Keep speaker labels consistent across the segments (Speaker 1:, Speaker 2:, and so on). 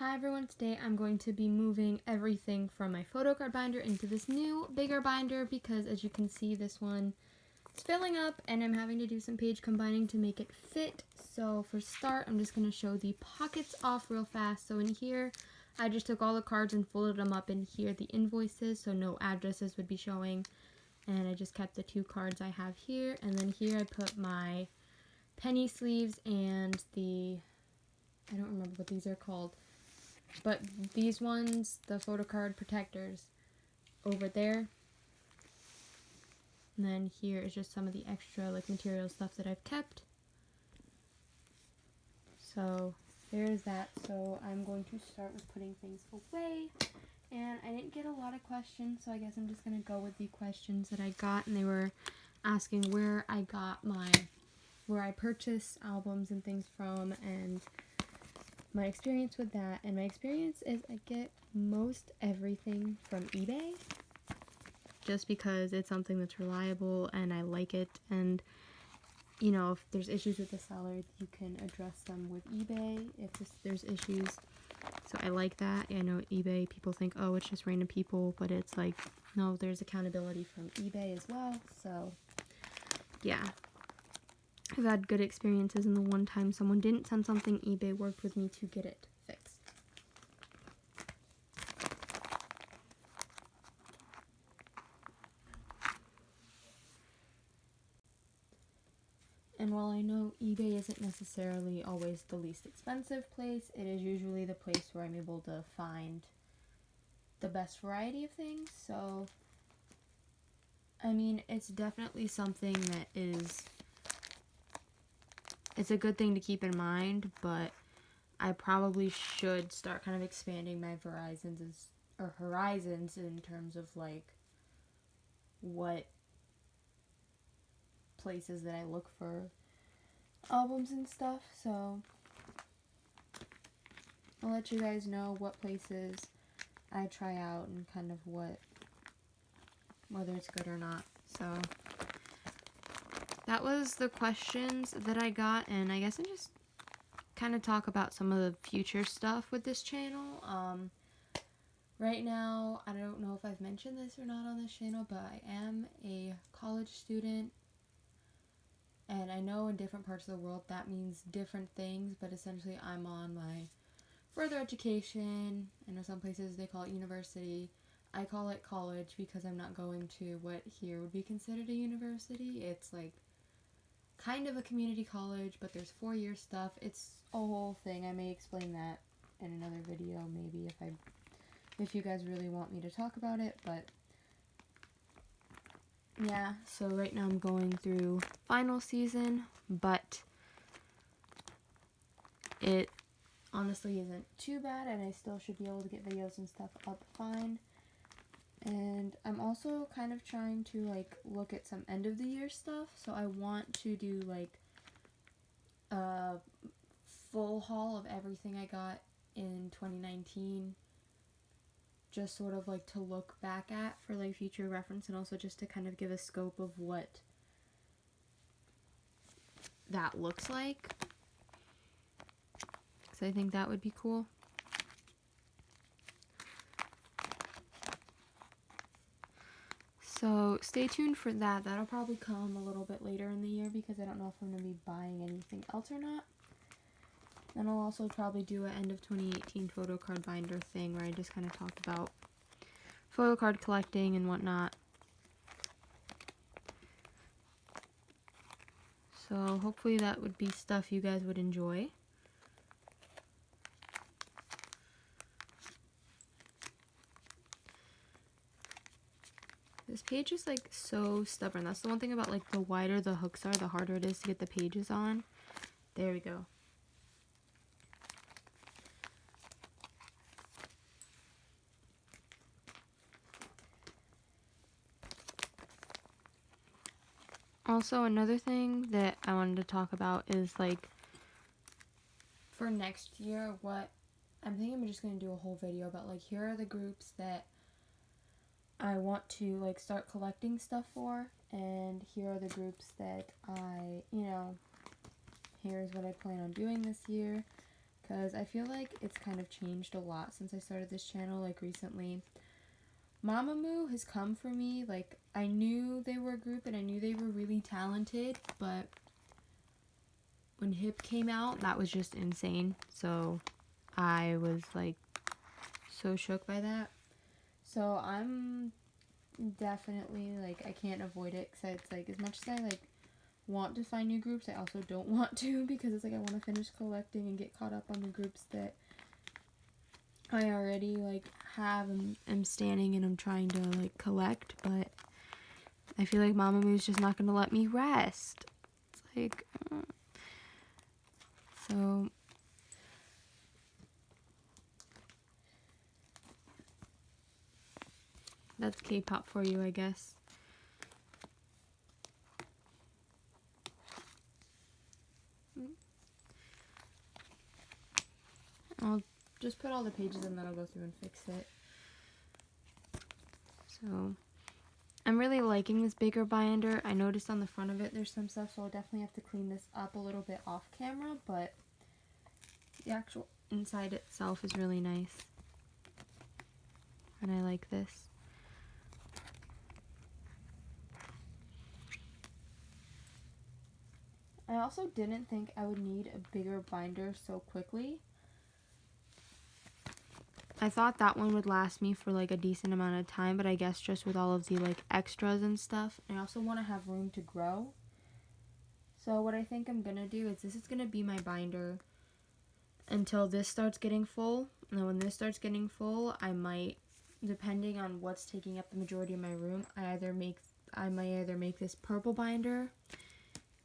Speaker 1: Hi everyone, today I'm going to be moving everything from my Photocard binder into this new, bigger binder because as you can see this one is filling up and I'm having to do some page combining to make it fit. So for start, I'm just going to show the pockets off real fast. So in here, I just took all the cards and folded them up in here, the invoices, so no addresses would be showing. And I just kept the two cards I have here. And then here I put my penny sleeves and I don't remember what these are called. But these ones, the Photocard protectors, over there. And then here is just some of the extra material stuff that I've kept. So there's that. So I'm going to start with putting things away. And I didn't get a lot of questions, so I guess I'm just going to go with the questions that I got. And they were asking where I purchase albums and things from, and my experience with that. And my experience is I get most everything from eBay just because it's something that's reliable and I like it. And you know, if there's issues with the seller, you can address them with eBay if there's issues. So I like that. I know eBay, people think, oh, it's just random people, but it's like, no, there's accountability from eBay as well. So yeah, I've had good experiences, and the one time someone didn't send something, eBay worked with me to get it fixed. And while I know eBay isn't necessarily always the least expensive place, it is usually the place where I'm able to find the best variety of things. So, I mean, it's definitely something that it's a good thing to keep in mind, but I probably should start kind of expanding my horizons in terms of like what places that I look for albums and stuff. So I'll let you guys know what places I try out and kind of whether it's good or not. So that was the questions that I got, and I guess I just kind of talk about some of the future stuff with this channel. Right now, I don't know if I've mentioned this or not on this channel, but I am a college student. And I know in different parts of the world that means different things, but essentially I'm on my further education. I know some places they call it university. I call it college because I'm not going to what here would be considered a university. It's like kind of a community college, but there's 4-year stuff. It's a whole thing. I may explain that in another video maybe if you guys really want me to talk about it, but yeah, so right now I'm going through final season, but it honestly isn't too bad, and I still should be able to get videos and stuff up fine. And I'm also kind of trying to like look at some end of the year stuff, so I want to do like a full haul of everything I got in 2019, just sort of like to look back at for like future reference, and also just to kind of give a scope of what that looks like, because I think that would be cool. So stay tuned for that. That'll probably come a little bit later in the year because I don't know if I'm going to be buying anything else or not. Then I'll also probably do an end of 2018 Photocard binder thing where I just kind of talk about photocard collecting and whatnot. So hopefully that would be stuff you guys would enjoy. This page is like so stubborn. That's the one thing about like the wider the hooks are, the harder it is to get the pages on. There we go. Also, another thing that I wanted to talk about is like for next year, what I'm thinking I'm just going to do a whole video about like here are the groups that I want to like start collecting stuff for, and here are the groups that here's what I plan on doing this year, because I feel like it's kind of changed a lot since I started this channel, like, recently. Mamamoo has come for me. Like, I knew they were a group and I knew they were really talented, but when Hip came out, that was just insane. So I was, like, so shook by that. So I'm definitely, like, I can't avoid it, because it's, like, as much as I, like, want to find new groups, I also don't want to, because it's, like, I want to finish collecting and get caught up on the groups that I already, like, have and am standing and I'm trying to, like, collect, but I feel like Mamamoo's just not going to let me rest. It's like, so that's K-pop for you, I guess. I'll just put all the pages and then I'll go through and fix it. So I'm really liking this bigger binder. I noticed on the front of it there's some stuff, so I'll definitely have to clean this up a little bit off camera, but the actual inside itself is really nice. And I like this. I also didn't think I would need a bigger binder so quickly. I thought that one would last me for like a decent amount of time, but I guess just with all of the like extras and stuff. I also want to have room to grow. So what I think I'm gonna do is this is gonna be my binder until this starts getting full. And then when this starts getting full, I might, depending on what's taking up the majority of my room, I might either make this purple binder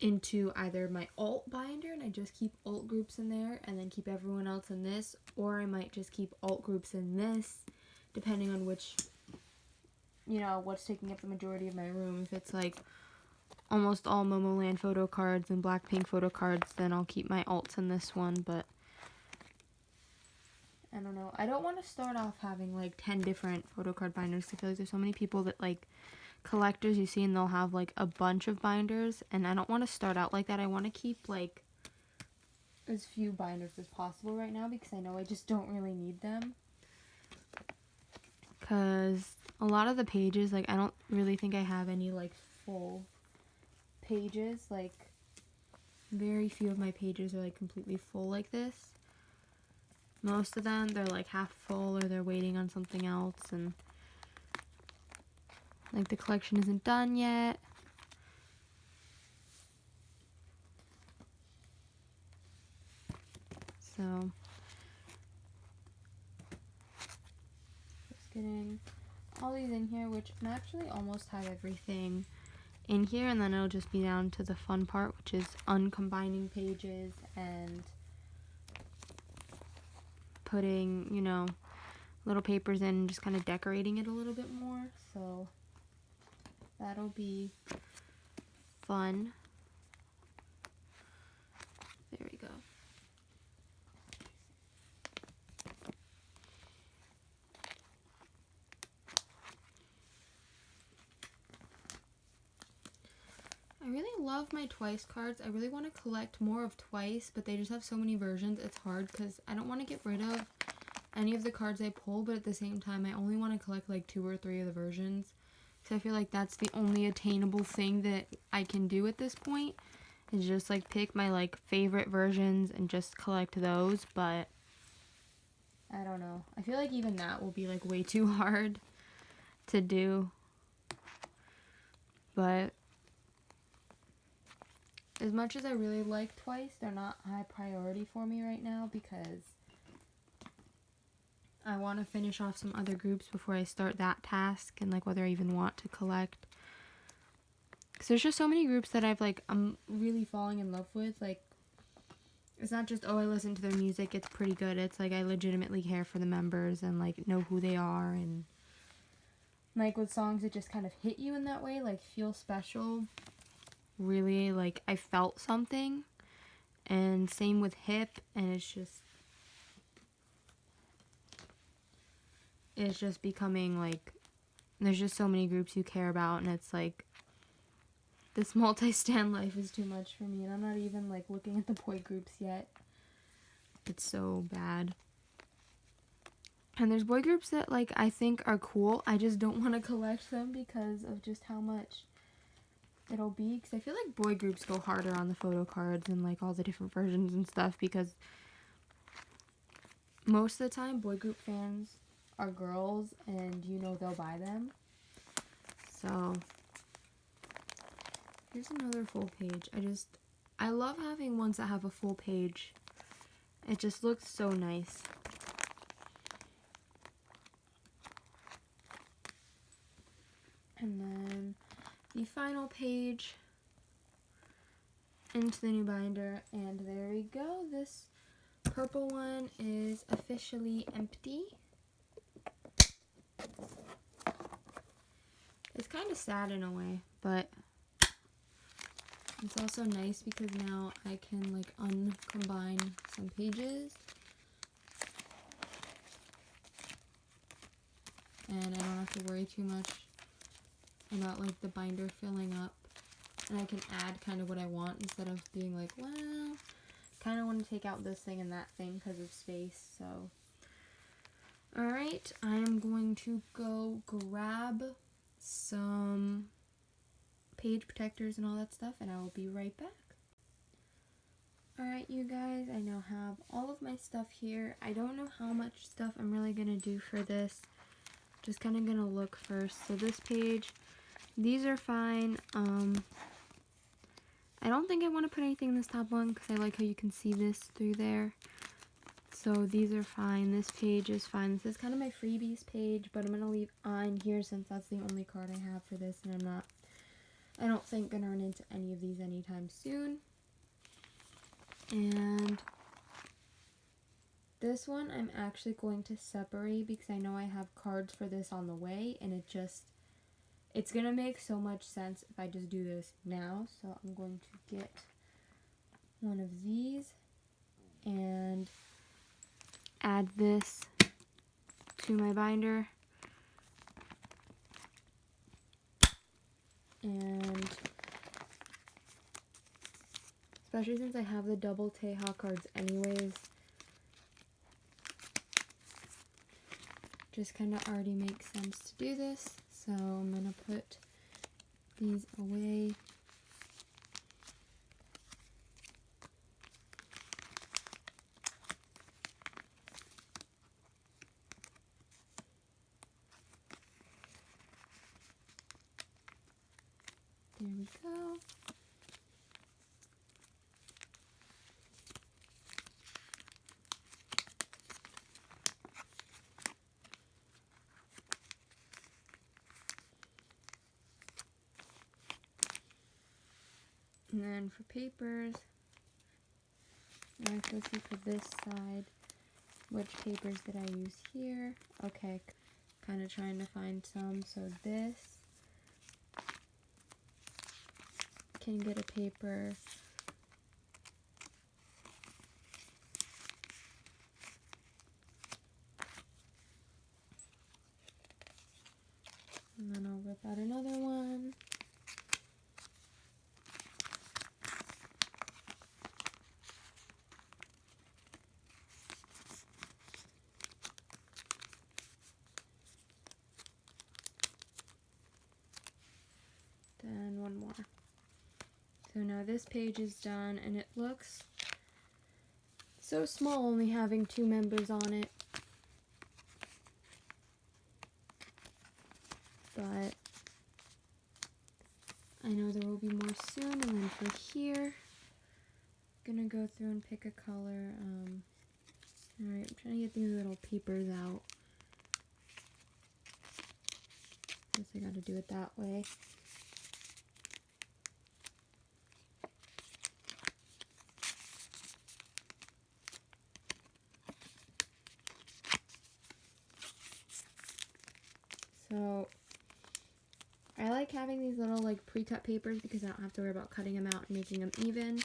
Speaker 1: into either my alt binder and I just keep alt groups in there and then keep everyone else in this, or I might just keep alt groups in this, depending on which, you know, what's taking up the majority of my room. If it's like almost all Momoland Photocards and Blackpink Photocards, then I'll keep my alts in this one, but I don't know. I don't want to start off having like 10 different Photocard binders. I feel like there's so many people that like collectors you see and they'll have like a bunch of binders, and I don't want to start out like that. I want to keep like as few binders as possible right now because I know I just don't really need them, because a lot of the pages, like, I don't really think I have any like full pages. Like, very few of my pages are like completely full like this. Most of them, they're like half full or they're waiting on something else, and like the collection isn't done yet. So just getting all these in here, which I actually almost have everything in here, and then it'll just be down to the fun part, which is uncombining pages and putting, you know, little papers in and just kind of decorating it a little bit more. So that'll be fun. There we go. I really love my Twice cards. I really want to collect more of Twice, but they just have so many versions. It's hard because I don't want to get rid of any of the cards I pull, but at the same time, I only want to collect like 2 or 3 of the versions. So I feel like that's the only attainable thing that I can do at this point, is just like pick my like favorite versions and just collect those. But I don't know. I feel like even that will be like way too hard to do. But as much as I really like Twice, they're not high priority for me right now because I want to finish off some other groups before I start that task, and like whether I even want to collect. Because there's just so many groups that I'm really falling in love with. Like, it's not just, oh, I listen to their music, it's pretty good. It's like I legitimately care for the members and like know who they are, and like with songs that just kind of hit you in that way, like feel special. Really, like, I felt something. And same with Hip, and it's just becoming like, there's just so many groups you care about, and it's like, this multi-stan life is too much for me, and I'm not even like looking at the boy groups yet. It's so bad. And there's boy groups that, like, I think are cool. I just don't want to collect them because of just how much it'll be. Because I feel like boy groups go harder on the photo cards and, like, all the different versions and stuff. Because most of the time, boy group fans are girls. And, you know, they'll buy them. So, here's another full page. I love having ones that have a full page. It just looks so nice. And then the final page into the new binder, and there we go. This purple one is officially empty. It's kind of sad in a way, but it's also nice because now I can like uncombine some pages. And I don't have to worry too much about like the binder filling up. And I can add kind of what I want instead of being like, well, kind of want to take out this thing and that thing because of space. So, alright, I am going to go grab some page protectors and all that stuff, and I will be right back. Alright, you guys, I now have all of my stuff here. I don't know how much stuff I'm really going to do for this. Just kind of going to look first. So this page, these are fine. I don't think I want to put anything in this top one because I like how you can see this through there. So these are fine. This page is fine. This is kind of my freebies page, but I'm going to leave on here since that's the only card I have for this, and I don't think going to run into any of these anytime soon. And this one I'm actually going to separate because I know I have cards for this on the way, and it's going to make so much sense if I just do this now. So I'm going to get one of these and add this to my binder. And especially since I have the double Teha cards anyways, just kind of already makes sense to do this. So I'm going to put these away. There we go. And then for papers, I have to see for this side, which papers did I use here? Okay, kind of trying to find some. So this can get a paper. And then I'll rip out another one. Then one more. So now this page is done, and it looks so small only having 2 members on it. But I know there will be more soon. And then for here, I'm gonna go through and pick a color. Alright, I'm trying to get these little papers out. Guess I gotta do it that way. So I like having these little like pre-cut papers because I don't have to worry about cutting them out and making them even,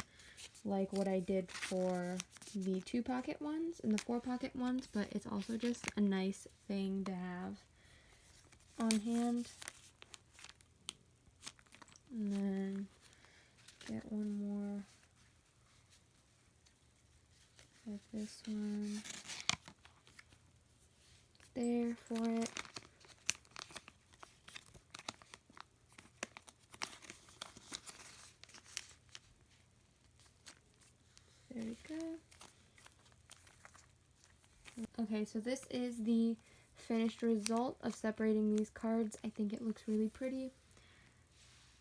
Speaker 1: like what I did for the 2-pocket ones and the 4-pocket ones, but it's also just a nice thing to have on hand. And then get one more Like this one. There for it. There we go. Okay, so this is the finished result of separating these cards. I think it looks really pretty.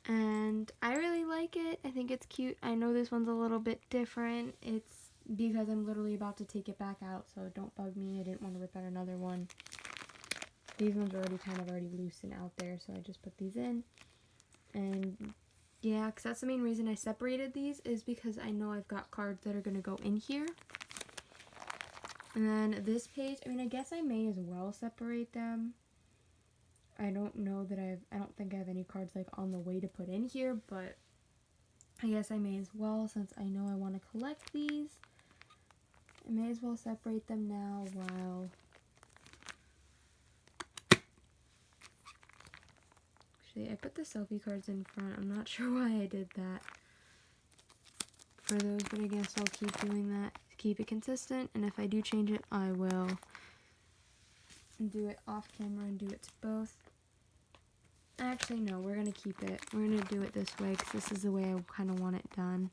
Speaker 1: And I really like it. I think it's cute. I know this one's a little bit different. It's because I'm literally about to take it back out, so don't bug me. I didn't want to rip out another one. These ones are already loose and out there, so I just put these in. And yeah, because that's the main reason I separated these, is because I know I've got cards that are going to go in here. And then this page, I mean, I guess I may as well separate them. I don't know that I don't think I have any cards like on the way to put in here, but I guess I may as well, since I know I want to collect these. I may as well separate them now while... Actually, I put the selfie cards in front. I'm not sure why I did that for those, but I guess I'll keep doing that to keep it consistent, and if I do change it, I will do it off camera and do it to both. Actually, no, we're going to keep it. We're going to do it this way because this is the way I kind of want it done.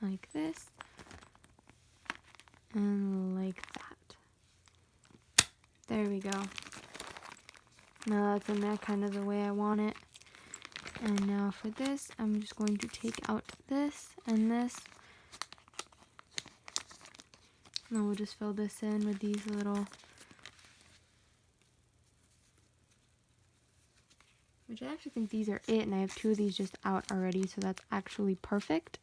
Speaker 1: Like this. And like that. There we go. Now that's in there kind of the way I want it. And now for this, I'm just going to take out this and this. And then we'll just fill this in with these little... Which I actually think these are it, and I have two of these just out already, so that's actually perfect.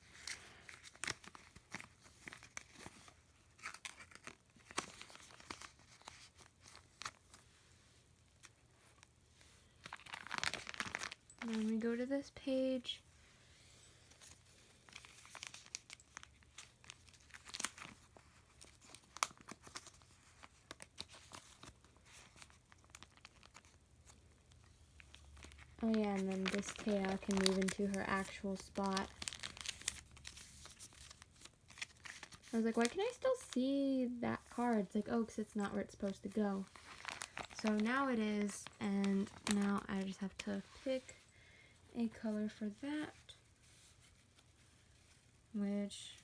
Speaker 1: And then we go to this page. Oh yeah, and then this tail can move into her actual spot. I was like, why can I still see that card? It's like, oh, because it's not where it's supposed to go. So now it is, and now I just have to pick a color for that, which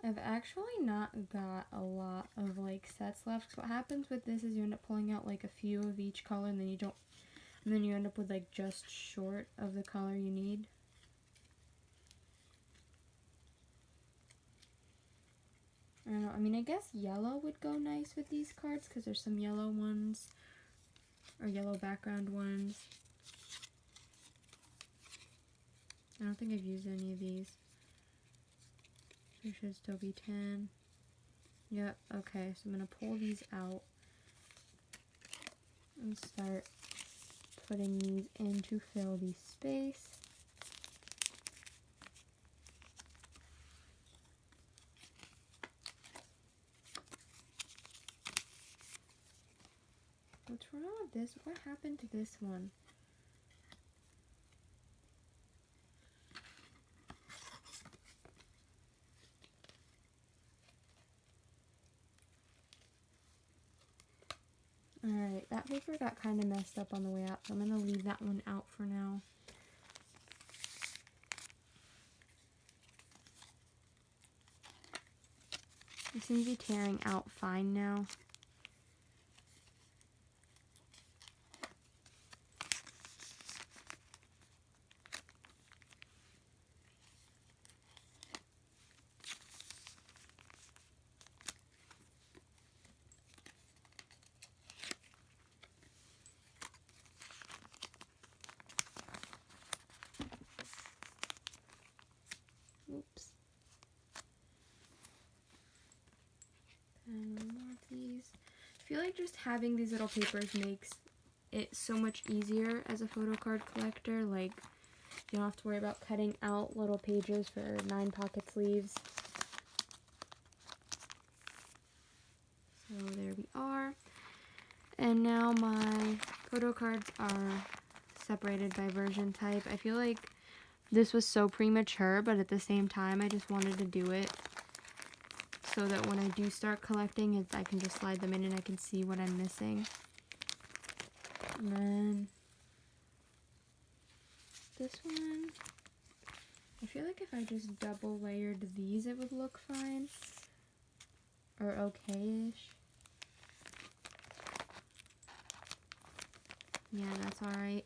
Speaker 1: I've actually not got a lot of like sets left. So what happens with this is you end up pulling out like a few of each color, and then you end up with like just short of the color you need. I don't know, I mean, I guess yellow would go nice with these cards because there's some yellow ones, or yellow background ones. I don't think I've used any of these. There should still be 10. Yep, okay, so I'm going to pull these out and start putting these in to fill the space. What's wrong with this? What happened to this one? Alright, that paper got kind of messed up on the way out, so I'm going to leave that one out for now. It seems to be tearing out fine now. Oops. And more of these. I feel like just having these little papers makes it so much easier as a photo card collector. Like, you don't have to worry about cutting out little pages for 9 pocket sleeves. we are. And now my photo cards are separated by version type. I feel like this was so premature, but at the same time, I just wanted to do it so that when I do start collecting, I can just slide them in and I can see what I'm missing. And then this one, I feel like if I just double layered these, it would look fine. Or okay-ish. Yeah, that's alright.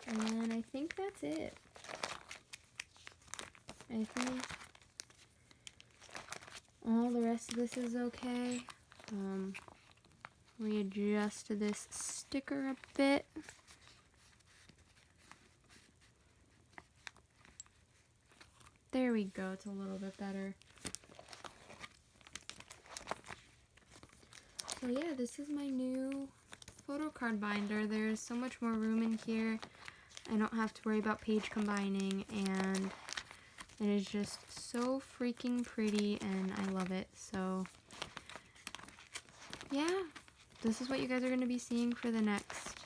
Speaker 1: And I think that's it. I think all the rest of this is okay. Readjust this sticker a bit. There we go, it's a little bit better. So yeah, this is my new photo card binder. There's so much more room in here. I don't have to worry about page combining, and it is just so freaking pretty and I love it. So yeah, this is what you guys are going to be seeing for the next,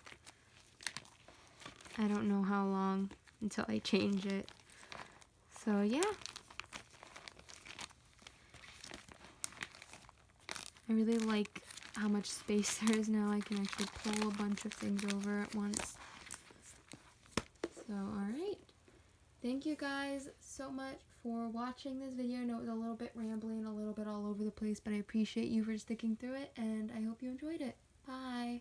Speaker 1: I don't know how long until I change it. So yeah, I really like how much space there is now. I can actually pull a bunch of things over at once. So alright, thank you guys so much for watching this video. I know it was a little bit rambling, a little bit all over the place, but I appreciate you for sticking through it, and I hope you enjoyed it. Bye!